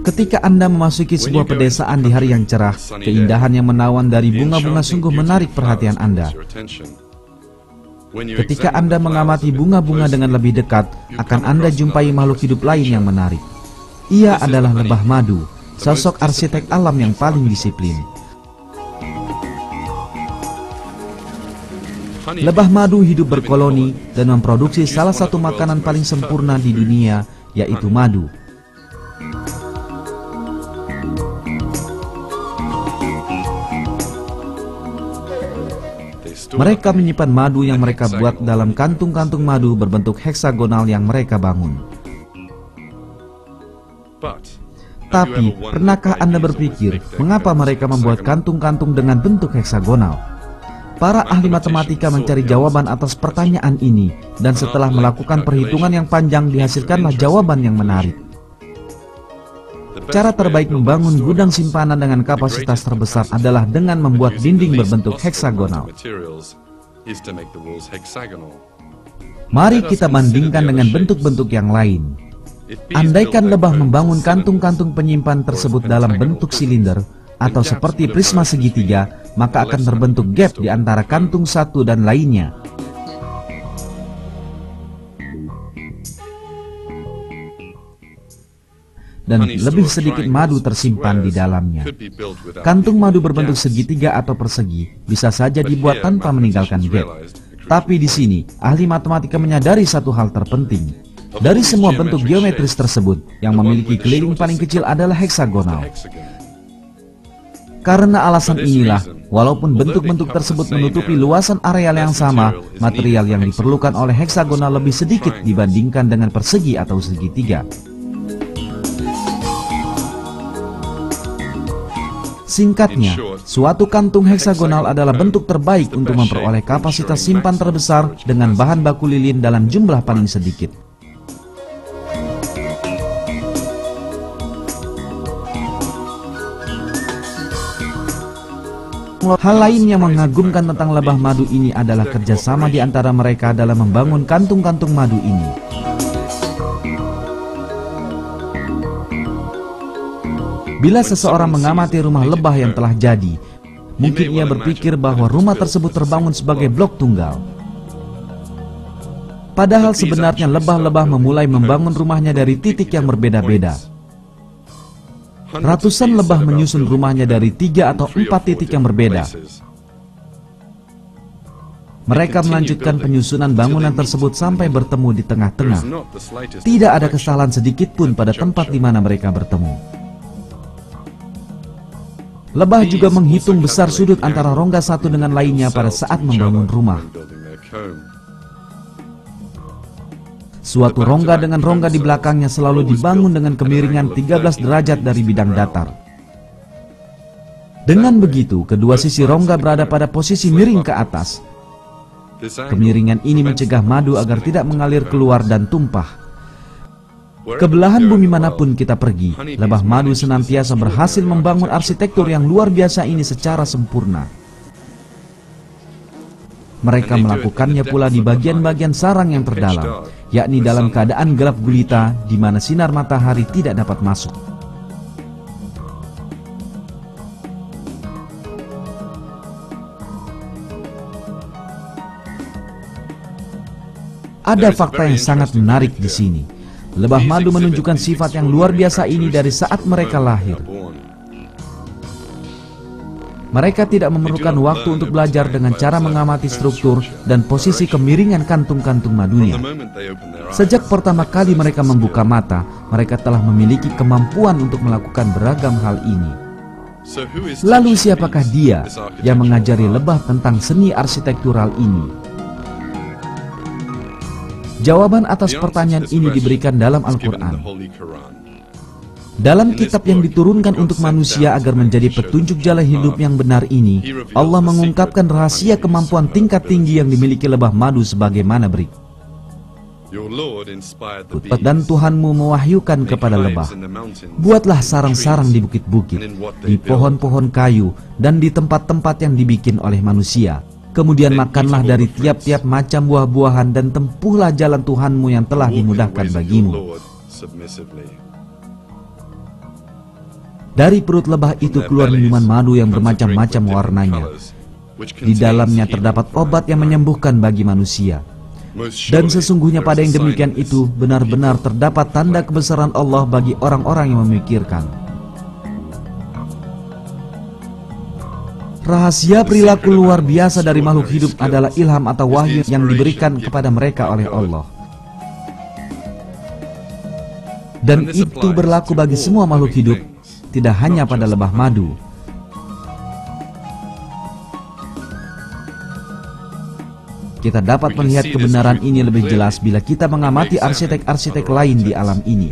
Ketika Anda memasuki sebuah pedesaan di hari yang cerah, keindahan yang menawan dari bunga-bunga sungguh menarik perhatian Anda. Ketika Anda mengamati bunga-bunga dengan lebih dekat, akan Anda jumpai makhluk hidup lain yang menarik. Ia adalah lebah madu, sosok arsitek alam yang paling disiplin. Lebah madu hidup berkoloni dan memproduksi salah satu makanan paling sempurna di dunia, yaitu madu. Mereka menyimpan madu yang mereka buat dalam kantung-kantung madu berbentuk heksagonal yang mereka bangun. Tapi, pernahkah Anda berpikir mengapa mereka membuat kantung-kantung dengan bentuk heksagonal? Para ahli matematika mencari jawaban atas pertanyaan ini, dan setelah melakukan perhitungan yang panjang dihasilkanlah jawaban yang menarik. Cara terbaik membangun gudang simpanan dengan kapasitas terbesar adalah dengan membuat dinding berbentuk heksagonal. Mari kita bandingkan dengan bentuk-bentuk yang lain. Andaikan lebah membangun kantung-kantung penyimpan tersebut dalam bentuk silinder atau seperti prisma segitiga, maka akan terbentuk gap di antara kantung satu dan lainnya. Dan lebih sedikit madu tersimpan di dalamnya. Kantung madu berbentuk segitiga atau persegi bisa saja dibuat tanpa meninggalkan gap. Tapi di sini, ahli matematika menyadari satu hal terpenting. Dari semua bentuk geometris tersebut, yang memiliki keliling paling kecil adalah heksagonal. Karena alasan inilah, walaupun bentuk-bentuk tersebut menutupi luasan areal yang sama, material yang diperlukan oleh heksagonal lebih sedikit dibandingkan dengan persegi atau segitiga. Singkatnya, suatu kantung heksagonal adalah bentuk terbaik untuk memperoleh kapasitas simpan terbesar dengan bahan baku lilin dalam jumlah paling sedikit. Hal lain yang mengagumkan tentang lebah madu ini adalah kerjasama di antara mereka dalam membangun kantung-kantung madu ini. Bila seseorang mengamati rumah lebah yang telah jadi, mungkin ia berpikir bahwa rumah tersebut terbangun sebagai blok tunggal. Padahal sebenarnya lebah-lebah memulai membangun rumahnya dari titik yang berbeda-beda. Ratusan lebah menyusun rumahnya dari 3 atau 4 titik yang berbeda. Mereka melanjutkan penyusunan bangunan tersebut sampai bertemu di tengah-tengah. Tidak ada kesalahan sedikit pun pada tempat di mana mereka bertemu. Lebah juga menghitung besar sudut antara rongga satu dengan lainnya pada saat membangun rumah. Suatu rongga dengan rongga di belakangnya selalu dibangun dengan kemiringan 13 derajat dari bidang datar. Dengan begitu, kedua sisi rongga berada pada posisi miring ke atas. Kemiringan ini mencegah madu agar tidak mengalir keluar dan tumpah. Ke belahan bumi manapun kita pergi, lebah madu senantiasa berhasil membangun arsitektur yang luar biasa ini secara sempurna. Mereka melakukannya pula di bagian-bagian sarang yang terdalam, yakni dalam keadaan gelap gulita di mana sinar matahari tidak dapat masuk. Ada fakta yang sangat menarik di sini. Lebah madu menunjukkan sifat yang luar biasa ini dari saat mereka lahir. Mereka tidak memerlukan waktu untuk belajar dengan cara mengamati struktur dan posisi kemiringan kantung-kantung madunya. Sejak pertama kali mereka membuka mata, mereka telah memiliki kemampuan untuk melakukan beragam hal ini. Lalu siapakah dia yang mengajari lebah tentang seni arsitektural ini? Jawaban atas pertanyaan ini diberikan dalam Al-Quran. Dalam kitab yang diturunkan untuk manusia agar menjadi petunjuk jalan hidup yang benar ini, Allah mengungkapkan rahasia kemampuan tingkat tinggi yang dimiliki lebah madu sebagaimana berikut. Dan Tuhanmu mewahyukan kepada lebah, buatlah sarang-sarang di bukit-bukit, di pohon-pohon kayu, dan di tempat-tempat yang dibikin oleh manusia. Kemudian makanlah dari tiap-tiap macam buah-buahan dan tempuhlah jalan Tuhanmu yang telah dimudahkan bagimu. Dari perut lebah itu keluar minuman madu yang bermacam-macam warnanya. Di dalamnya terdapat obat yang menyembuhkan bagi manusia. Dan sesungguhnya pada yang demikian itu benar-benar terdapat tanda kebesaran Allah bagi orang-orang yang memikirkan. Rahasia perilaku luar biasa dari makhluk hidup adalah ilham atau wahyu yang diberikan kepada mereka oleh Allah. Dan itu berlaku bagi semua makhluk hidup, tidak hanya pada lebah madu. Kita dapat melihat kebenaran ini lebih jelas bila kita mengamati arsitek-arsitek lain di alam ini.